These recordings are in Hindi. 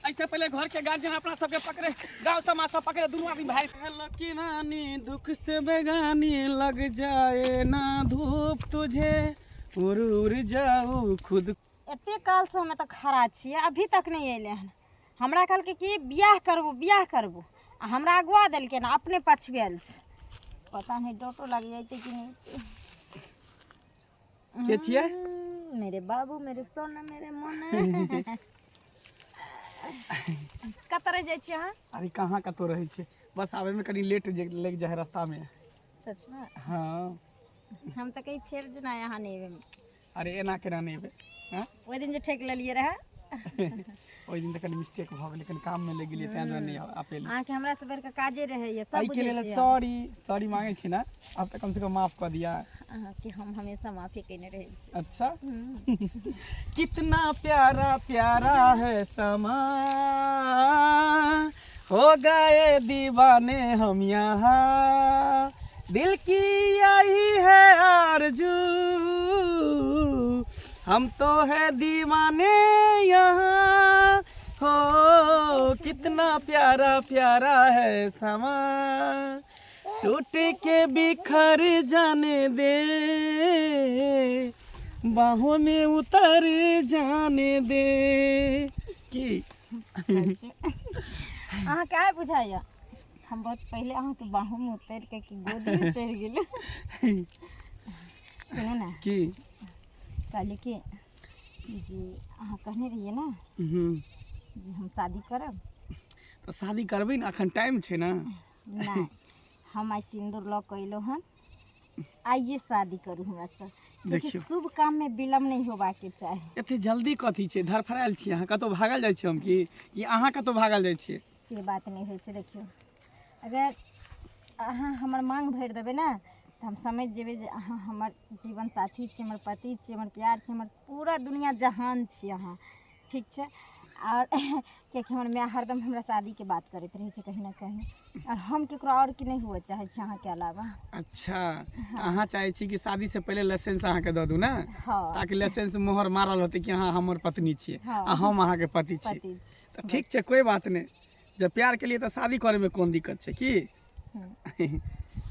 ऐसे पहले घर के गार्जियन अपना सबके पकड़े, गांव समाज सब पकड़े, दोनों आदमी भाई की नानी दुख से बेगानी लग जाए ना धूप तुझे उड़ जाऊ खुद। एते काल से हमें तो खड़ा छियै, अभी तक नहीं अइले हन। हमरा कहलकै कि बियाह करबो आ हमरा अगुआ देलकै ना, अपने पछुएल छै। पता नहीं डोटो लग जाइते कि नहीं। के छियै? मेरे बाबू, मेरे सोना, मेरे मोना। कत रह जाइ छी अहाँ? अरे कहाँ कतो रहे छे, बस आवे में कनी लेट लग जाए रास्ता में। सच में? हाँ हम तो कहीं फेर जुना यहाँ नहीं एबे। अरे एना केना नहीं एबे? हां ओइ दिन जे ठेक लेलिए रहे। ओइ दिन त कनी मिस्टेक भ गेलै, कनी काम में लग गेलिए, तै दुआरे नहीं आ पेली। अहाँ के हमरा से बेर के काजे रहे ये, सब बुझे के लेल सॉरी मांगे छी ना, अब तक कम से कम माफ कर दिया। कि हम हमेशा माफी कइने रहे छी। अच्छा। कितना प्यारा प्यारा है समा, हो गए दीवाने हम यहाँ, दिल की यही है आरज़ू, हम तो है दीवाने यहाँ। हो कितना प्यारा प्यारा है समा, टूट के बिखर जाने दे, बाहों में उतर जाने दे। की अहाँ क्या बुझाइया? हम बहुत पहले अहाँ के बाहों में उतर के कि गोदी में चढ़ गेल। सुनो ना की कहली कि जी अहाँ कहने रहिए ना जी हम शादी करब। तो शादी करबे ना, अखन टाइम छे ना। नहीं हम आई सिंदूर लॉ कैलो हन, आइए शादी करू हमरा से। देखिए शुभ काम में विलम्ब नहीं होबा के चाही। एते जल्दी कथी छे? धरफरायल छी अहाँ, कतो भागल जाय छी हम की अहाँ कतो भागल जाय छी? से बात नहीं होय छे। देखियो अगर अहाँ हमर मांग भर देबे ना तो हम समझ जेबे जे अहाँ हमर जीवन साथी छी, हमर पति छी, हमर प्यार छी, हमर पूरा दुनिया जहान छी अहाँ। ठीक छे। और कियाकि हमर माँ हरदम हमरा शादी के बात करते रहे छे कहीं ना कहीं, और हम केकरो और के नहीं हुआ चाहे छी अहाँ के अलावा। अच्छा। हाँ। अहाँ चाहे छी कि शादी से पहले लाइसेंस अहाँ के द दू ना। हाँ। ताकि लाइसेंस मोहर मारल होते कि हाँ हमर पत्नी छी। हाँ। आ हम अहाँ के पति छी। तो ठीक छे, कोई बात नहीं। जब प्यार के लिए तो शादी करे में कौन दिक्कत छे की?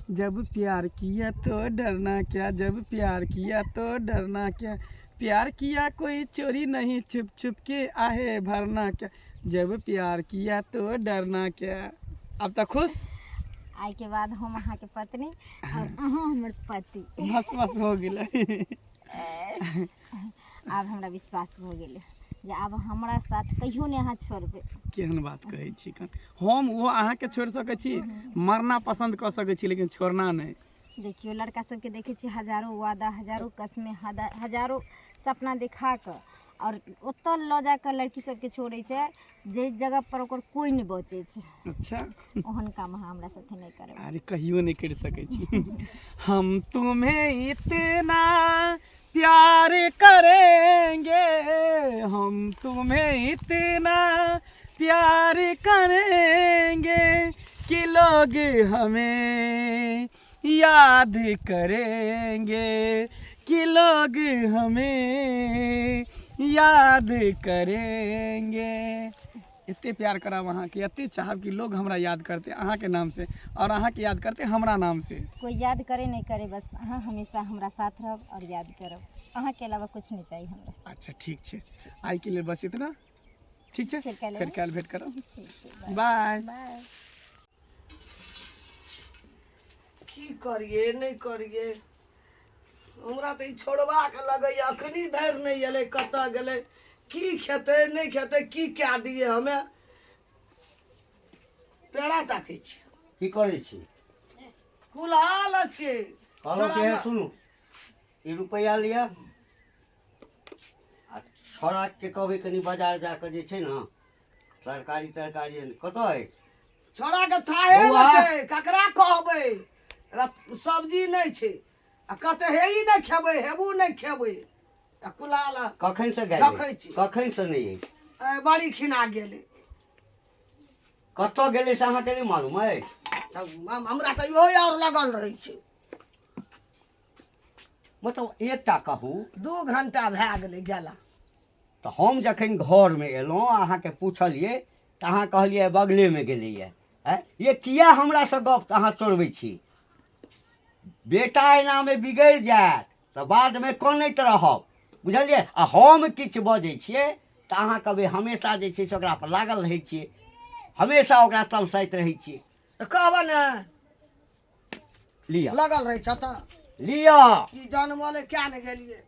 जब प्यार किया तो डरना क्या, जब प्यार किया तो डरना क्या, प्यार किया कोई चोरी नहीं, छुप छुप के आहे भरना क्या, जब प्यार किया तो डरना क्या। अब तक खुश? आई के बाद हम अहाँ के पत्नी और अहाँ हमर पति। बस हो गेलै। अब हमरा विश्वास हो गेलै जे अब हमरा साथ कहियो नहीं अहाँ छोड़बे। केहन बात कहै छी? हम वो अहाँ के छोड़ सके छी, मरना पसंद कर सके छी, लेकिन छोड़ना नहीं। देखियो लड़का सबके देखे छी हजारों वादा, हजारों कसमें, हजारों सपना दिखा कर और ओत ल जाकर लड़की सबके छोड़े छे जे जगह पर ओकर कोई नहीं बचे छे। अच्छा। ओहन काम हमरा साथे नहीं करे। अरे कहियो नहीं कर सके छी। हम तुम्हें इतना प्यार करेंगे, हम तुम्हें इतना प्यार करेंगे कि लोग हमें याद करेंगे, कि लोग हमें याद करेंगे। इतने प्यार करा वहाँ के, इतने चाहब कि लोग हमरा याद करते अहाँ के नाम से, और अहाँ के याद करते हमरा नाम से। कोई याद करे नहीं करे, बस अहाँ हमेशा हमरा साथ रहब और याद करब। अहाँ के अलावा कुछ नहीं चाहिए हमरा। अच्छा ठीक छे, आई के लिए बस इतना। ठीक छे, फिर कल भेंट करब। बाय। की करिए नहीं करिए, हमरा तो छोड़वा के लगे अखनी धैर नहीं एले, कत गेले, की खेते नहीं खेते, की क्या दिए हमें पेड़ा ताके छी। की करे छी? कुलाल छे कहलो के है, सुनु ई रुपया लिया आ छोड़ा के कहबे कनी बाजार जाकर जे छे ना तरकारी कत है छोड़ा के थाहे न छे, ककरा कहबे सब्जी नहीं छे, आ कहते हे ही नहीं खेबे, हेबू नहीं खेबे। आ कुलाल कखन से गए? कखन से नहीं है? बड़ी खिना गेले। कत गेले से अहाँ के नहीं मालूम है? हमरा तो यो और लगल रहे छे। मतलब एकटा कहू 2 घंटा भए गेले गेला। तो हम जखन घरमे एलहुँ अहाँके पूछलिए तऽ अहाँ कहलिए बगलेमे गेलैए। ये किया हमरा से गप अहाँ चोरबै छी? बेटा एनामे बिगड़ि जायत तऽ बादमे कनैत रहब, बुझलियै? आ हम किछु बजै छियै तऽ अहाँ कहबै हमेशा जे छै से ओकरा पर लागल रहै छियै, हमेशा ओकरा तमसाइत रहै छियै। तो कहबऽ ने लिअ लगल रहै छ तऽ लिअ कि जनमले क्या ने गेलिए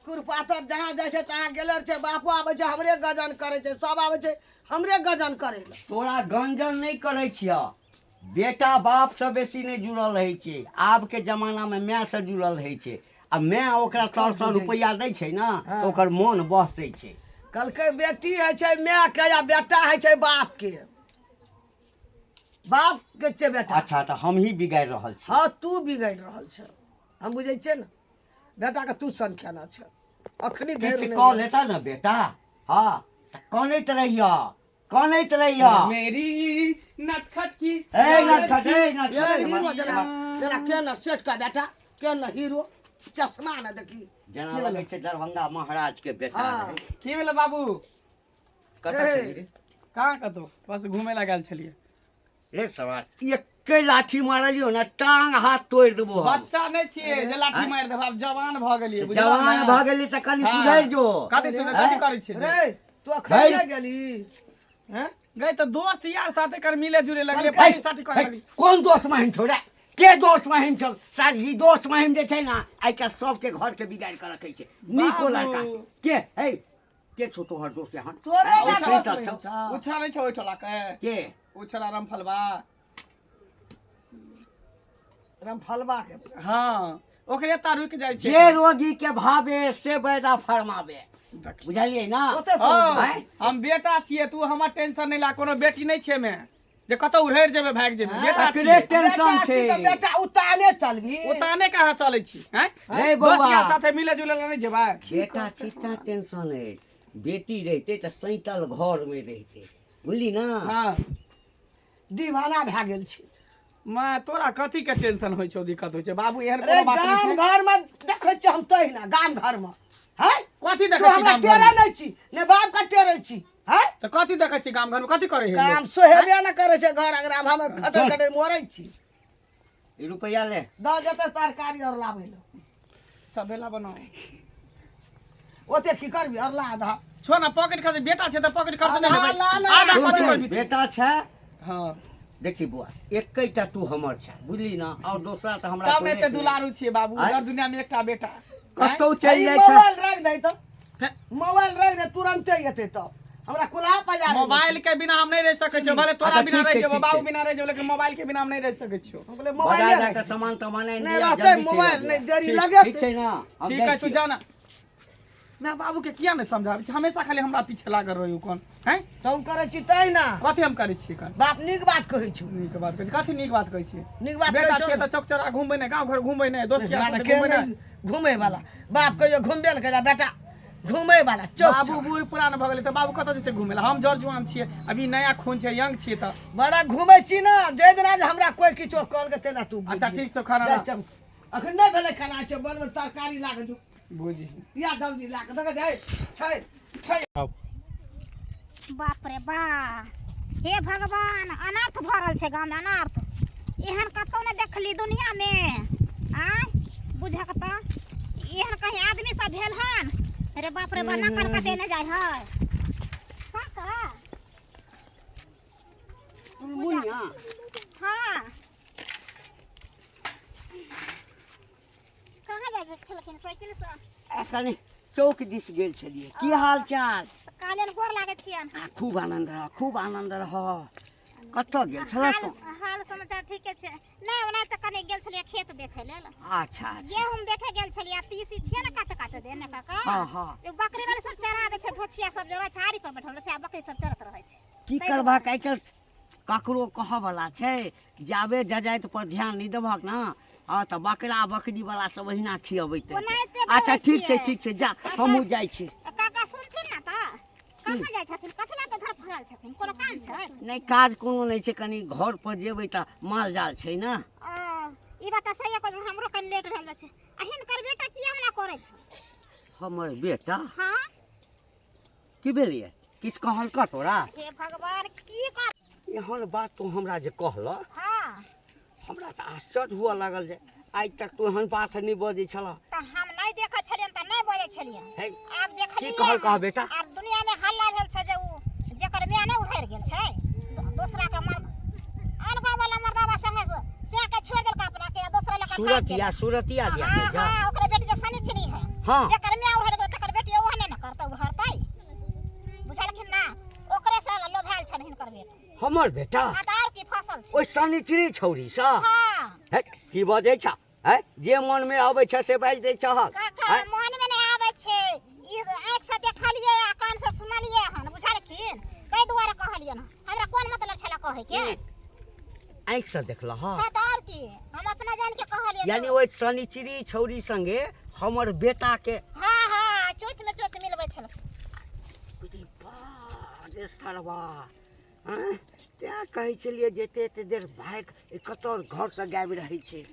कुरपातर जहाँ जाइ छै तहाँ गेले छै। बापो आबै छै हमरे गजन करै छै, सब आबै छै हमरे गजन करै लए। तोरा गंजन नहीं करै छिया। बेटा बाप से बेसी नहीं जुड़ल रहै छै। आब के जमाना में माय से जुड़ल रहै छै। आ माय ओकरा 100 रुपया दै छै ना तो ओकर मन बहसै छै। कहलकै बेटी है छै माय के या बेटा है छै बाप के। बाप के छै बेटा। अच्छा तो हम ही बिगाड़ रहल छी। हाँ तू बिगड़ रहल छ, हम बुझे छे ना। बेटा के तू संख्या ना छ अखनी देर किछु नहीं कह लेता ना बेटा। हाँ कनैत रहिया, कनैत रहिया। मेरी नटखट की ये हीरो नटखट जना के न सेठ का बेटा के न हीरो चश्मा न देखी जना लगे छै दरभंगा महाराज के बेटा हाँ। रहे। की भेल बाबू? कतऽ ए। छलिए रे? कहाँ कतौ बस घूमे ला गेल छलिए। रे सवाल एके लाठी मारलियो ना टांग हाथ तोड़ देबो हम। बच्चा नहीं छिए जे लाठी मार देब, आब जवान भ गेलिए। जवान भ गेली त कनी सुधर जो। कथी सुने कथी करै छिए? रे तू अखन नहीं गेली हैं? गई तो दोस्त यार साथे कर मिले जुले लगले कल पार्टी साटी करे लगली। कौन दोस्त महिम छोड़ा? के दोस्त महिम छल? सर ई दोस्त महिम जे छै ना आइ काल्हि सबके घर के बिगाड़ के रखै छै। नीको बाबू। लड़का के है के छो तोहर दोस्त यहाँ? तोरे आ, का उसरी दोस्त तर नहीं छौ। छ। उछा नहीं छो ओठला के के उछला रामफलवा। रामफलवा के हां ओकरे ता रुक जाय छै। जे रोगी के भावे से वैदा फरमावे, बुझलियै ना? ओते हाँ, हैं? हम बेटा छिए, तू हमर टेंशन नहीं ला। कोनो बेटी नहीं छे में जे कतौ उड़ेर जेबे भाग जेबे। बेटा एकरे छिए, टेंशन बेटा छै। छी त बेटा उताने चलबी। उताने कहाँ चलै छी हैं? रे दोस्त बौआ यार साथे मिले जुले ला नहीं जेबे। बेटा चिता टेंशन है। बेटी रहते त सैतल घर में रहते, बुझली ना? हां दीवाना भए गेल छी। मैं तोरा कथी के टेंशन होय छौ, दिक्कत होय छै? बाबू एहन अरे कोनो बात नहीं गाम छै। घर में देखे छी हम तहिना गाम घर में हैं? कथी तू देखै छी हमरा गाम टेरे घर में? नहीं छी ने बाप का टेरे छी हैं? त कथी देखै छी गाम घर में? कथी करे है काम लोग? सोहेबे न करे छै घर अंगना में। हम खटे खटे मरै छी। ई रुपया ले द जेते तरकारी और लाबै ले सबेला बनाओ ओते की करबी और ला आधा। छो ना पॉकेट खर्च। बेटा छै त पॉकेट खर्च नहीं ला, लेबै। ला, ला, आधा ला, कथी ला। करबी? बेटा छै। हां देखी बुआ एकैटा तू हमर छै, बुझली ना? और दूसरा त हमरा तब कोई एते से दुलारू छिए बाबू। आँय? हर दुनिया में एकटा बेटा कतौ ई चलि जाइ छै। मोबाइल रख दे तो हैं? मोबाइल रख दे तुरंते एते तो हमरा कुला पजा दे। मोबाइल के बिना हम नहीं रह सकै छियो। भले तोरा अच्छा, बिना ठीक रह छै, जेबो, ठीक बाबू छै। बिना रह जेबो, लेकिन मोबाइल के बिना हम नहीं रह सकै छियो। हम बोले मोबाइल बाजार ले जाके सामान तमान नहीं लिया, रहते जल्दी मोबाइल चलि नहीं आबू। देरी ठीक, लगे। ठीक छै ना? हम ठीक जाइ है तू छी। जाना। मैं बाबू के किया नहीं समझाबै छी? हमेशा खाली हमरा पीछे लागल रहियो कोन हैं? तुम करे छी तहिना कथी हम करै छी कन? बाप नीक बात कहै छी। नीक बात कहै छी। कथी नीक बात कहै छी? नीक बात बेटा कहै छिए छी त चौक चौरा घूमबै नहीं, गांव घर घूमबै नहीं, दोस्त यार माने साथे के घूमबै नहीं। नहीं घूमे वाला बाप कहियो घूमबे न करा बेटा घूमे वाला चौक बाबू बूढ़ पुरान भ गेलै त बाबू कतऽ जेतै घूमै ला? हम जर जुआन छिए, अभी नया खून छै, यंग छिए त। बड़ा घूमे छी ना। जे दिना जे हमरा कोई किछो कहल के तेना तू अच्छा ठीक छौ, खाना जा ला। चल। अखन नहीं भेले खाना छै बनबे तरकारी लागे जो बुझी या जल्दी ला के देखे छै छै। बाप रे बा, हे भगवान, अनर्थ भरल छै गाँव में, अनर्थ। एहन कतौ नहीं देखली दुनिया में। आय बुझक त एहन कहीं आदमी सब भेल हन? अरे बाप रे बा, नकर कटे नहीं जाय है। का मुनिया हाँ कहाँ जाय छलखिन साइकिल से? कनी चौक दिस गेल छलिए। की हाल चाल? काले गोर लागे छियन। खूब आनंद रह, खूब आनंद रह। कतऽ गेल छल तू? हाल समाचार ठीके छै। नहीं ओना त कने गेल छलिए खेत देखे लेल। अच्छा अच्छा। गेहूं देखे गेल छलिए। तीसी छिए ना काट काट देने काका। हाँ हाँ। बकरी वाले सब चरा दे छै, धोछिया सब जे रहै छै आरी पर बैठल रहै छै, आ बकरी सब चरत रहै छै। की करबहक आइ काल्हि ककरो कहऽ वाला छै? जाबे जजाइत पर ध्यान नहीं देबहक ना हाँ तऽ बकरा बकरी वाला सब ओहिना खियबैत रहै ओनाहिते छै। बोलै अच्छा ठीक छै, छियै। ठीक छै, जा हमहूँ जाइ छी। काका सुनथिन ना त कहाँ जाइ छथिन? कथी लए के घर फरल छथिन? कोनो काम छै? नहीं काज कोनो नहीं छै, कनी घर पर जेबै तऽ माल जाल छै ना। ई बात सही है, हमरो कनि लेट भेल छै। आ हिनकर बेटा किया ना करै छै? हमर बेटा हाँ की भेलिए किछ कहलका तोरा हे भगवान की कर एहन बात तू हमरा जे कहल हाँ हमरा तऽ आश्चर्य हुआ लागल जे आइ तक तू एहन बात नहीं बजै छला तो हम नहीं देखै छलियन त नहीं बोलै छलियन हे आब देखलिए की कहलका बेटा आब दुनिया में हल्ला भेल छै जे उ जेकर मियां नहीं उहर गेल छै दूसरा के मर्द अनगा वाला मर्दावा संगे से के छोड़ देलका अपना के दूसरा लगा सूरतिया दिया हाँ जा हाँ ओकरे बेटी जे सनिचरी है हाँ जेकर मियां उहर गेल तकर बेटी ओहने न करतै उहरतै बुझलखिन ना ओकरे से लोभाल छन हिनकर बेटी हमर बेटा आधार की फसल छै ओइ सनिचरी छौरी सा हाँ हे की बजै छ है जे मन में आबै छ से बाजि दै छहक काका मन में नहीं आवे छे ई आंख से देखलिए आ कान से सुनलिए हन बुझलखिन कई दुआरे कहलियन हमरा कोन मतलब छला कहे के आँख से देखला हाँ हाँ तो और की हम अपना जान के कहलिए यानी ओइ सनिचरी छौरी संगे हमर बेटा के हाँ हाँ चोच में चोच मिलबै छल बुझी बा रे सरवा हैं त्या कहै छलिए जेते एते देर भाग कतौर घर से गाबि रहै छै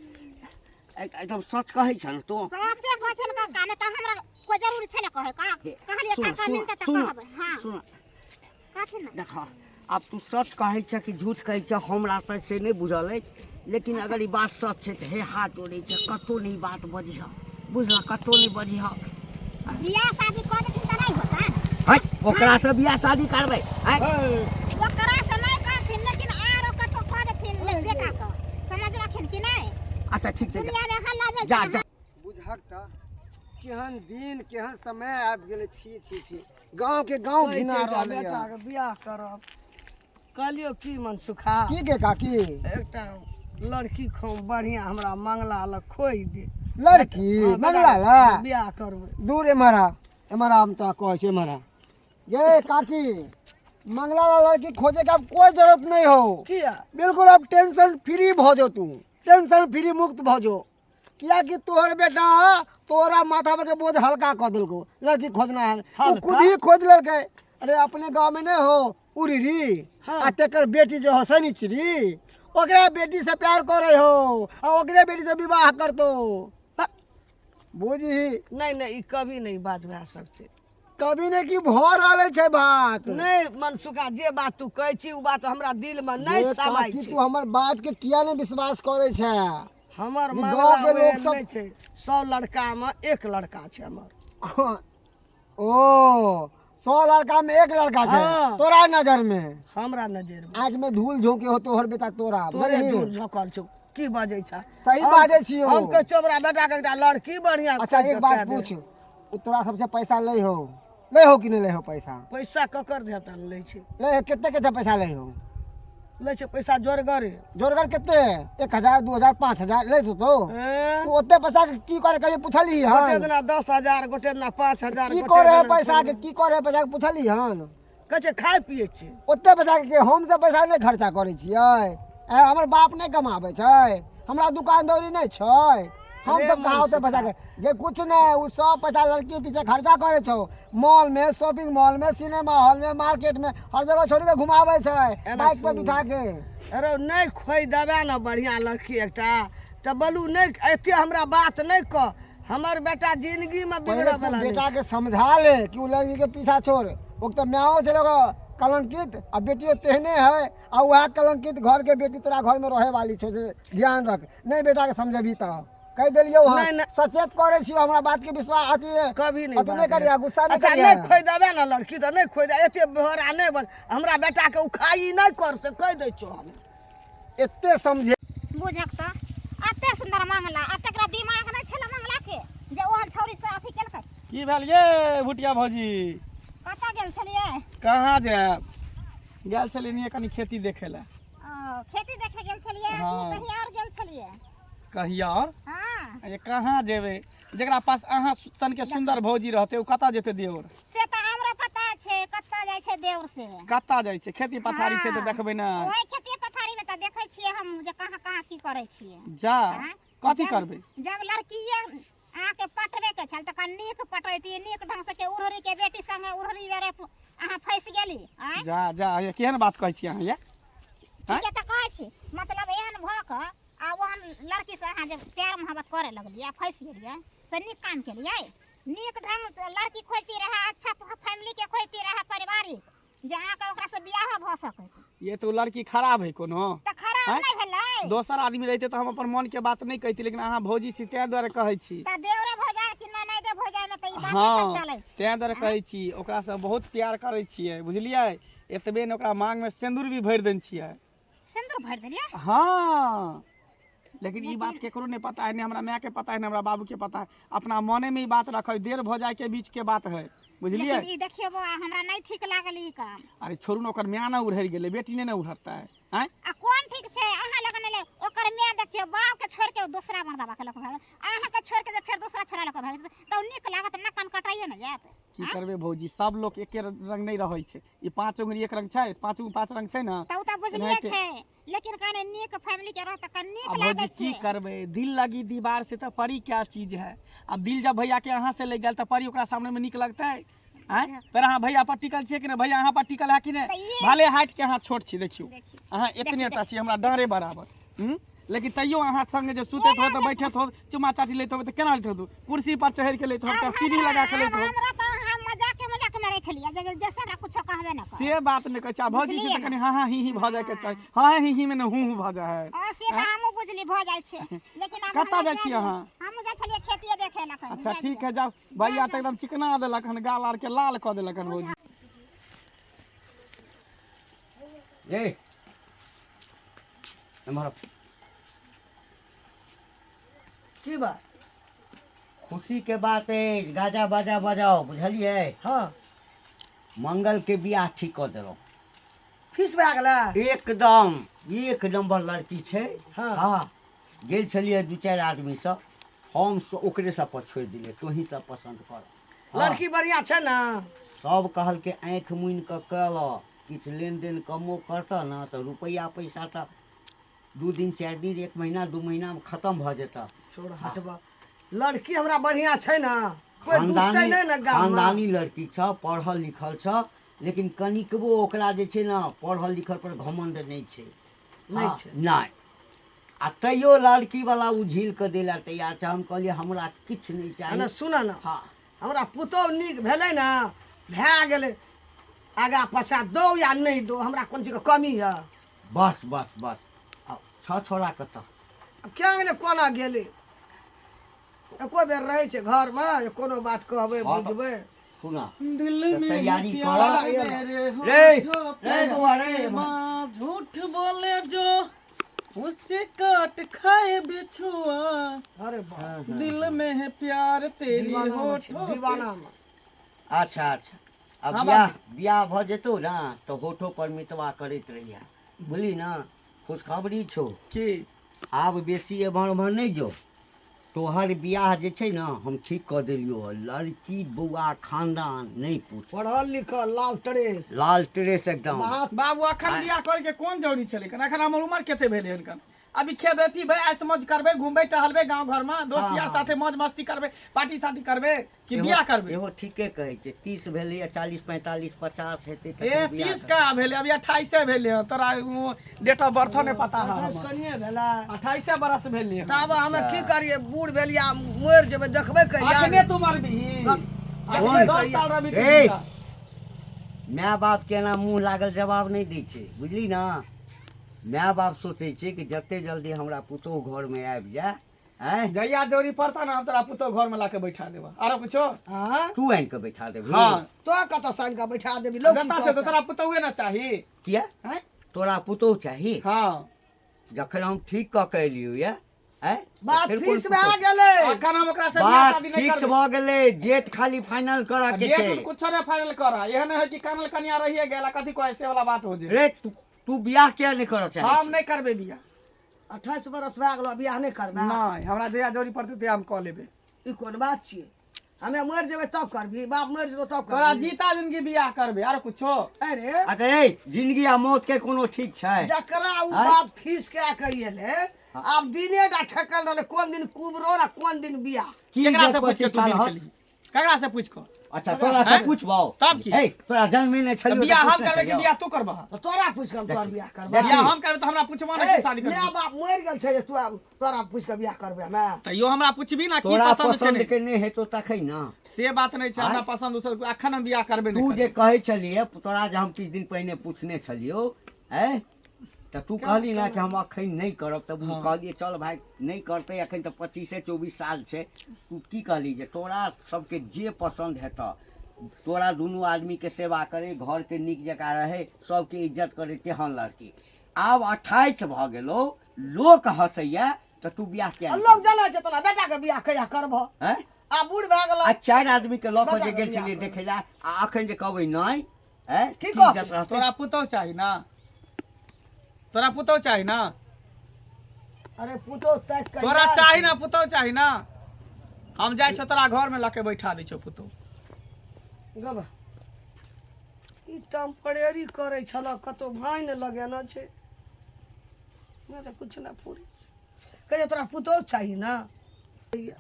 एकदम सच कहै छ न तू सच्चे कहछन का गाने त हमरा कोई जरूरी छले कहे का कहलिए काका मिलते त कहबै हां सुन काथिन ना देखा अब तू सच कहै छ कि झूठ कहै छ हमरा त से नहीं बुझल अछि लेकिन अगर ई बात सच छै त हे हाथ जोड़ै छ कतो नहीं बात बजिह बुझला कतो नहीं बजिह बियाह शादी कर देथिन त नहीं होता है ओकरा से बियाह शादी करबै हैं ओकरा से नहीं करथिन लेकिन आरो कतो कर देथिन ले बेटा का समझ रखिन कि नहीं अच्छा ठीक छै दुनिया में हल्ला भेल जा जा बुझक त केहन दिन केहन समय आबि गेलै छी छी छी गांव के गांव घिना रहलै बेटा के बियाह करब कहलियो की मन सुखा की के काकी एकटा लड़की खूब बढ़िया हमरा मंगला लग खोइ दे लड़की हाँ, मंगला ला बियाह करबै दूर एमहरा हम तो कहै छै एमहरा ये काकी मंगला ला लड़की खोजे के अब कोई जरूरत नहीं हो किया बिल्कुल अब टेंशन फ्री भ जो तू टेंशन फ्री मुक्त भ जो किया कि तोहर बेटा तोरा माथा पर के बोझ हल्का कर दिलको लड़की खोजना है तू हल्का? खुद ही खोज लड़के अरे अपने गांव में नहीं हो उरीरी हाँ। आ तेकर बेटी जो हो सनिचरी ओकरा बेटी से प्यार करे हो आ ओकरे बेटी से विवाह करतो बुझी नहीं नहीं ई कभी नहीं बात भए सकते कभी ने की भ रहले छै बात नहीं मनसुखा जे बात तू कहै छी उ बात हमरा दिल में नहीं ये समाय काकी छै तू हमर बात के किया ने विश्वास करे छै हमर ई मामला गाँव के लोग ओहन सब- नहीं छै 100 लड़का में एक लड़का छै हमर ओ 100 लड़का में एक लड़का छै हाँ। तोरा नजर में हमरा नजर में आज में धूल झोंके हो तोहर बेटा तोरा तोरे बुझली? दूर झोकल छौ की बाजै छ सही बाजै छियो हम के चोबरा बेटा के एकटा लड़की बढ़िया अच्छा खोज एक के बात दे। पूछ उ तोरा सबसे पैसा ले हो कि नहीं ले हो पैसा पैसा ककर देता लै छै ले हो, कितने कितने पैसा ले हो लै छै पैसा जोरगरे जोरगर कितने 1000 2000 5000 ले तो हैं? तू ओते पैसा के की करे कहीं पूछली गोटे हन दिना 10,000 गोटे दिना 5,000 की गोटे करे दिना पैसा के की करे पैसा के पूछली हन कहै छै खाय पिए छै ओते पैसा के हम से पैसा नहीं खर्चा करे छियै हमर बाप नहीं कमाबै छै हमरा दुकानदारी नहीं छै हम रे सब कहाँ ओते मनसुखा। पैसा के ये कुछ नहीं उ सब पैसा लड़की पीछे खर्चा करे छौ मॉल में शॉपिंग मॉल में सिनेमा हॉल में मार्केट में हर जगह छोड़ के घुमावे छै एना बाइक पे सुन। बिठा के अरे नहीं खोइ देबे ना बढ़िया लड़की एकटा तऽ बोलू नहीं एते हमरा बात नहीं कह हमर बेटा जिंदगी में पहले बिगड़े तू वाला बेटा नहीं के समझा ले कि उ लड़की के पीछा छोड़ वो तो म्याओ चलेगा कलंकित और बेटियों तेहने है और वह कलंकित घर के बेटी तोरा घर में रहे वाली छो से ध्यान रख नहीं बेटा के समझेबी तो कह दिलियो नहीं, हम नहीं। सचेत करे छियो हमरा बात के विश्वास आती है कभी नहीं अतने बात करिया है। गुस्सा नहीं अच्छा करिया नहीं खोइ देबे ना लड़की तो नहीं खोइ दे एते बेहरा नहीं बन हमरा बेटा के उखाई नहीं कर से कह दै छौ हम एते समझे बुझक त अते सुंदर मंगला अतेकरा दिमाग नहीं छला मंगला के जे ओहन छौरी से अथी केलकै की भेल ये भुटिया भौजी कतऽ गेल छलियै कहाँ जायब गेल छलियै नहीं कनी खेती देखे ला खेती देखे गेल छलियै हाँ। कि कहीं और गेल छलियै कहिया और हाँ ये कहाँ जेबै जकरा पास अहाँ सन के सुंदर भौजी रहते ओ कतऽ जेतै देवर से तऽ हमरा पता छै कतऽ जाइ छै देवर से कतऽ जाइ छै खेती पथारी छै तऽ देखबै ना ओहि खेती पथारी में तऽ देखै छियै हम जे कहाँ कहाँ की करै छियै जा हाँ? कथी जब- करबै जब लड़किये अहाँके पटबे के छल तऽ नीक पटैती नीक ढंग से के उड़हरी के बेटी संगे उड़हरी बेरे अहाँ फंस गेली आँय जा जा ये केहन बात कहै छी अहाँ ये ठीके तऽ कहै छी मतलब एहन भऽ कऽ आ ओहन लड़की से अहाँ जब प्यार मोहब्बत करे लगलियै आ फंस गेलियै से नीक काम केलियै नीक ढंग से लड़की खोजती रहा, अच्छा फैमिली के खोजती रहा, पारिवारिक जहाँ का ओकरा से बियाह भ सके। ये तो लड़की खराब है कोनो त खराब हैं? नहीं भेलै। दोसर आदमी रहते तो हम अपन मन के बात नहीं कहती, लेकिन अहाँ भौजी से तैं दुआरे कहै छी। त देवरे भौजाई कि नहीं दे भौजाई में त ई बात हाँ सब चलै छै। तैं दुआरे कहै छी, ओकरा से बहुत प्यार करै छियै, बुझलियै। एतबे ने ओकरा मांग में सिंदूर भी भरि देने छियै। सिंदूर भर देलिए। हाँ लेकिन ई बात केकरो नहीं पता है, नहीं हमरा माँ के पता है, नहीं हमरा बाबू के पता है। अपना मने में ई बात रखो, देर भौजाई के बीच के बात है, बुझलियै। लेकिन ई देखियो बा हमरा नहीं ठीक लागल ई काम। अरे छोड़ू ना, ओकर म्या ना उड़हर गेलै, बेटी ने उड़हरता है हैं? आ कौन ठीक छै अहाँ लगन ले ओकर मैं देखियो बाप के छोड़ के दूसरा मर्दावा के लक भाग अहाँ के छोड़ के फिर दूसरा छोरा लक भाग त नीक लागत ना, कान कटाइए न जात। की करबे भौजी, सब लोग एके रंग नहीं रहै छै। ई पांच उंगली एक रंग छै, पांच रंग छै ना। त उता बुझलिए छै, लेकिन कने नीक फैमिली के रहत त नीक अब लागै भौजी छै। की करबे, दिल लगी दीवार से तो परी क्या चीज है। अब दिल जब भैया के अहाँ से ले गेल तो परी ओकरा सामने में निक लगता है हैं? पर अहाँ भैया पर टिकल छियै कि नहीं, भैया अहाँ पर टिकल है कि नहीं? भले हाइट के अहाँ छोट छी, देखियो अहाँ इतने टा छी हमरा डाँरे बराबर। लेकिन तैयो अहाँ संगे जे सुतैत हो तो बैठत हो, चुमा चाटी लैत हो तो केना लैत हो? कुर्सी पर चढ़ के लैत हो, तो सीढ़ी लगा के लैत हो। हमरा त अहाँ मजाक में रख लिया, जैसे हमरा कुछ कहबे न कर। से बात नहीं कहै छै भौजी से, तो कनी हाँ ही भ जाए के चाही। हाँ ही में न हूँ भ जाए है। आ से त हमहु बुझली भ जाय छै, लेकिन अब कतऽ जाइ छी अहाँ? हम जाय छलिए खेतिए देखे ला। अच्छा ठीक है, जाओ। भैया तो एकदम चिकना देलक हन, गाल आर के लाल क देलक हन भौजी। ए एम्हर की बात? खुशी के बात है, गाजा बाजा बजाओ, बुझलिए। हाँ मंगल के बियाह ठीक कर देलो फीस भए गेलै। एकदम एक नंबर लड़की छै। हाँ। हाँ गेल छलिए दू चारि आदमी से, हम ओकरे सब पर छोड़ि दिलिए, तोही सब पसंद कर। हाँ, लड़की बढ़िया छै ना? सब कहल के आँखि मुनि के कल, किछु लेन देन कमो करता ना तो रुपया पैसा तो 2 दिन 4 दिन 1 महीना 2 महीना में खत्म भ जेता। छोड़ हटबा, लड़की हमरा बढ़िया छै ना? कोई दुश्ते नहीं ना गाम में। खानदानी लड़की छ, पढ़ल लिखल छ, लेकिन कनिकबो ओकरा जे छै ना पढ़ल लिखल पर घमंड नहीं छै। नहीं हाँ, छै। नहीं। आ तैयो लड़की वाला उ झील के देला तैयार छै। हम कहलिए हमरा किछ नहीं ना चाहिए। सुन ना, हाँ हमरा पुतौह नीक भेलै ना, भए गेलै। आगा पछा दो या नहीं दो, हमरा कोन चीज के कमी है? बस बस बस। अब छ छोरा कतऽ? अब क्या गेलै कोना गेलै? एको बेर रहै छै घर में, कोनो बात कहबै हाँ तो- बुझबै। सुना दिल तो में तैयारी प्यार करो। मेरे रे होठों पे रे बुआ रे है, माँ झूठ बोले जो उससे काट खाए बिछुआ। अरे बाप, दिल में है प्यार तेरी दीवाना में छै, होठों पे। दीवाना में। अच्छा अच्छा। अब हाँ, बियाह बाबू। बियाह भ जेतौ ना तो होठो पर मितवा करैत रहिया, बुझली ना। खुशखबरी छौ, की आब बेसी एम्हर उम्हर नहीं जो। तोहर बियाह जे छै ना हम ठीक कऽ देलियो। लड़की बौआ खानदान नहीं पूछ, पढ़ल लिखल लाल ड्रेस लाल ड्रेस एकदम। बात बाबू अखन बियाह करे के कोन जरूरी छलै? कन अखन हमर उम्र कते भेलै हन? कन अभी खेबे पीबे ऐश मौज करबे, घूमबे टहलबे गांव घर में, दोस्त हाँ, यार हाँ। साथे मौज मस्ती करबे, पार्टी सार्टी करबे कि एहो- बियाह करबे? एहो ठीके कहै छै। 30 भेलै या 40 45 50 हेतै ए तखन बियाह 30 का भेलै, अभी 28 भेलै हन। तोरा डेट ऑफ बर्थ नहीं पता है ड्रेस हमर। कनिए भेलै। 28 बरस भेलै हन। तब हमे की करिए, बूढ़ भेलिया मरि जेबै, देखबै कहिया। अखने तू मरबी, देखबै 10 कहिया। साल रही ए! तू। माय बाप के ना मुँह लागल जवाब नहीं दै छै, बुझली ना। माय बाप सोचै छै कि जते जल्दी हमरा पुतोह घर में आबि जाए। हैं जहिया जोरी पड़ता ना हम तोरा पुतो घर में लाके बैठा देबा। आरो कुछो? हाँ तू आनि के बैठा देबही। तो कतऽ सान के बैठा देबी लोग की गता से तो कहतै? तोरा पुतोहे ना चाही किया हैं? तोरा पुतोह चाही? हाँ जखन हम ठीक कऽ के एलियौ ये हैं बात फिर फीस कोन भए पुतोह? गेलै। अखन हम ओकरा से बियाह बात शादी नहीं फिक्स करबे। भऽ गेलै, डेट खाली फाइनल करऽ के छै। डेट कुछो नहीं फाइनल करा, एहन है कि कानल कनिया रहिए गेला, कथी को ऐसे वाला बात हो जे। रे तू बियाह किया नहीं करऽ चाहै हम छी? नहीं करबे बियाह। 28 बरस भए गेलो, बियाह नहीं करबै? नहीं, हमरा जहिया जोरी पड़ते ते हम कऽ लेबे। ई कोन बात छियै? हमे मरि जेबै तब करबी, बाप मरि जेतौ तब तोरा करबी। जीता जिंदगी बियाह करबे, आरो कुछो? अरे अरे जिंदगी आ मौत के कोनो ठीक छै? जकरा उ आँय? बाप फीस कए के एलै, आब दिने टा ठेकल रहलै, कोन दिन कुबरो आ कोन दिन बियाह। की केकरा जे से पूछ के 25 तू साल दिन हत? केली? केकरा से पूछ के? अच्छा तोरा से पूछबो तब की? ए तोरा जन्मे नहीं तो छलियो बियाह हम पूछने करबे कि छलियो? बियाह तू करबा? तो तोरा पूछ के हम तोर बियाह करबे। बियाह हम करबे तो हमरा पूछबा ना कि शादी माय करबे? बाप मर गेल छै जे तोरा पूछ के बियाह करबे हमे। तैयो हमरा पूछबी ना की तोरा पसंद छै पसंद नहीं। के नहीं हेतो तखै ना। से बात नहीं छै, हमरा पसंद उस अखन हम बियाह करबे तू नहीं जे करबे। कहै छलिए तोरा जे हम किछ दिन पहिने पूछने छलियो हैं त तू कहली ना कि हम अखन नहीं करब तब हाँ। कहलिए चल भाई नहीं करते अखन त 25 से 24 साल छै। तू की कहली जे तोरा सबके जे पसंद हेत तोरा दुनू आदमी के सेवा करे घर के नीक जका रहे सबके इज्जत करे तेहन लड़की। आब 28 भ गेलो लोक हंसैया त तू बियाह किया नहीं लोग जानै छै तोरा बेटा के बियाह कहिया करबो? हैं आ बूढ़ भए गेलो। आ 4 आदमी के लऽ कऽ जे बेटा गेल के छलिए बियाह देखै ला आ अखन जे कहबै नहीं हैं की की कहबै? इज्जत रहतै? तोरा पुतौ चाही ना? तोरा पुतौ चाही ना? अरे पुतो तक के तोरा चाही ना? पुतौ चाही ना? हम जाइ छौ तोरा घर में लाके बैठा दै छौ पुतौ। गबा ई टेम्परेरी करे छला कतो भाई ने लगेना छै। मैं तो कुछ ना पूरी कहे तोरा पुतो चाहिए ना। ई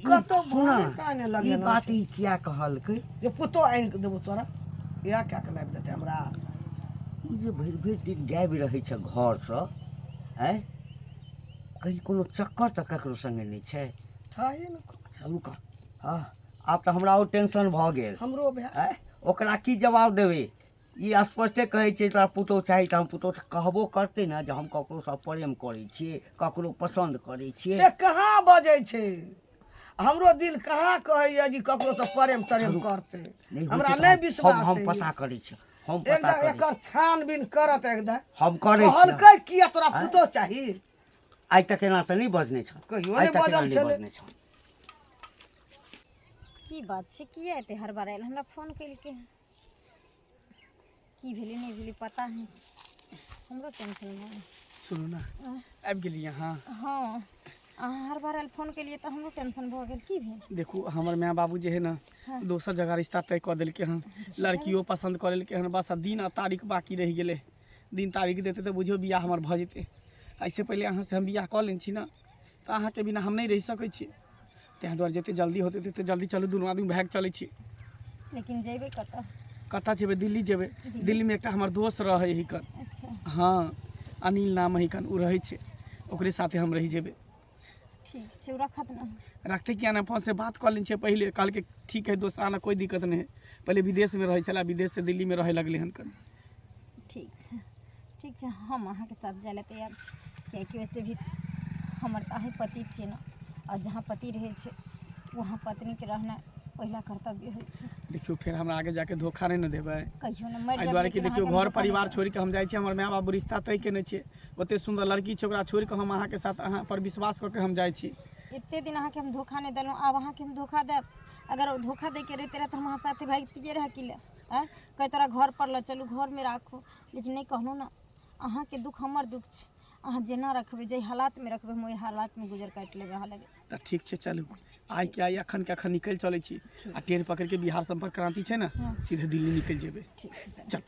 कतो सुना भाई का ने ई लगेना बात छै। ई किया कहलकै? जे पुतो आइन के देबो तोरा या क्या के लाइब देते हमरा। ई जे भरि भरि दिन गाबि रहै छै घर सँ हैं कहीं कोनो चक्कर त ककरो संगे नहीं छै? थाहे न चलू का हाँ आब त हमरा और टेंशन भ गेल। हमरो भे हैं ओकरा की जवाब देबै? ई स्पष्टे कहै छै तोरा पुतौ चाही त हम पुतौ त कहबो करतै ना जे हम ककरो सँ प्रेम करै छियै ककरो पसंद करै छियै। से कहाँ बजै छै? हमरो दिल कहाँ कहैया जी ककरो से प्रेम तरेम करते। नहीं होइ हमरा छै त नहीं हम विश्वास हम है। पता करै छी हम पता एकदम करै छी एकर छानबीन करत एकदम। हम करै छी कहलकै किया तोरा आँय? पुतो चाही? आइ तक एना त नहीं बजने छ कहियो आइ नहीं तक एना बजल नहीं छलै। बजने छ। की बात छै? किया एते हर बार आयल हमरा फोन कैलके? की भेलै नहीं भेलै पता नहीं, हमरो टेंशन भऽ। सुनू ना आबि गेली यहाँ। हाँ अहाँ हर बार आयल फोन केलिए तऽ हमरो टेंशन भऽ गेल। की भेल? देखू हमर माय बाबू जे है ना हाँ। दोसर जगह रिश्ता तय कऽ देलकै हन। लड़कियों पसंद कऽ लेलकै हन। बस दिन आ तारीख बाकी रहि गेलै। दिन तारीख देते तऽ बुझियो बियाह हमर भऽ जेतै। ऐसे पहले अहाँ से हम बियाह कऽ लेने छी ना तऽ अहाँके बिना हम नहीं रहि सकै छी। तेँ दुआरे जते जल्दी होते तते जल्दी चलू दुनू आदमी भागि चलै छी। लेकिन जेबै कतऽ? कतऽ जेबै? दिल्ली जेबै। दिल्ली में एकटा हमर दोस्त रहै हिकन। अच्छा हाँ अनिल नाम हिकन उ रहै छै ओकरे साथे हम रहि जेबै। ठीक छै, ओ रखत ना? रखते किया ना? फोन से बात कऽ लेने छियै पहिले कहलकै ठीक है दोस्त आना कोई दिक्कत नहीं है। पहले विदेश में रहै छला विदेश से दिल्ली में रहै लगलै हन कन। ठीक छै ठीक छै, हम अहाँके साथ जाय लए तैयार छी। कियाकि वैसे भी हमर तऽ अहीं पति छियै ना, और जहाँ पति रहै छै वहाँ पत्नीके रहना पहिला कर्तव्य होइ छै। देखियो फिर हमरा आगे जाके धोखा नहीं न देबै। कहियो ना मरि एहि जायब दुआरे कि लेकिन देखियो अहाँके हम घर धोखा परिवार नहि छोड़ के हम जाइ छी। हमर माय बाबू रिश्ता तय केने छियै। ओते सुंदर लड़की छै ओकरा छोड़ के हम अहाँके साथ अहाँ पर विश्वास कऽ के हम जाइ छी। देब। एते दिन अहाँके हम धोखा नहीं देलहुँ, आब अहाँके हम धोखा देब? अगर ओ धोखा दैके रहितै रह तऽ हम अहाँ साथे भागितियै रह कि ले? आँय कहे तोरा घर पर ल चलू घर में राखू, लेकिन नहीं कहलहुँ ना। अहाँके दुख हमर दुख छै। अहाँ जेना रखबै जाहि हालात में रखबै हम ओहि हालात में गुजर काटि लेबै अहाँ लगे। तऽ ठीक छै चलू आइ के आइ अखन के अखन निकलि चलै छी। आ ट्रेन पकड़ के बिहार संपर्क क्रांति छै ना हाँ। सीधे दिल्ली निकलि जेबै। ठीक छै चलू। चल।